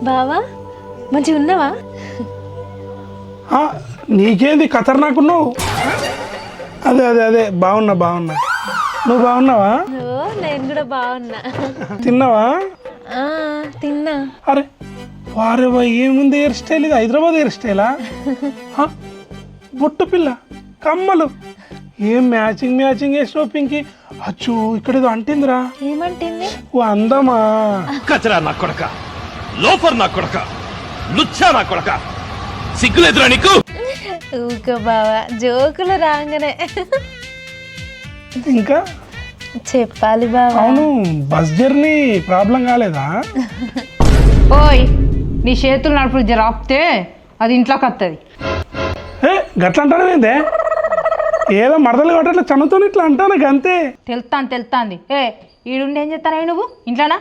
బావా మంచిగా ఉన్నావా? నీకేంది ఖతర్నాకున్నావు? అదే అదే అదే బాగున్నా బాగున్నా. నువ్వు బాగున్నావా? ఓ నేను కూడా బాగున్నా. తిన్నావా? తిన్నా. అరే వారే ఏముంది హెయిర్ స్టైల్? ఇది హైదరాబాద్ హెయిర్ స్టైలా? బొట్టు పిల్ల కమ్మలు ఏం మ్యాచింగ్ మ్యాచింగ్ వేసినావు పింకి. అచ్చు ఇక్కడ ఏదో అంటిందిరా. ఏమంటుంది? ఓ అందమా? కచరా నా కొడక, లోఫర్ నా కొడక, లుచ్చా నా కొడక, సిగ్గులేదురా నీకు? ఊక బావా జోకులు రాగానే. ఇంకా చెప్పాలి బావా. అవును బస్ జర్నీ ప్రాబ్లం కాలేదా? ఓయ్ నీ చేతులు నడుపులు జర ఆపితే అది ఇంట్లోకి వస్తుంది. గట్ల అంటానేందే? ఏదో మరదలు కొట్టట్లా చనువుతాను ఇట్లా అంటాను అంతే. తెలుస్తాంది. ఈడుండి ఏం చేస్తానవి నువ్వు? ఇంట్లోనా?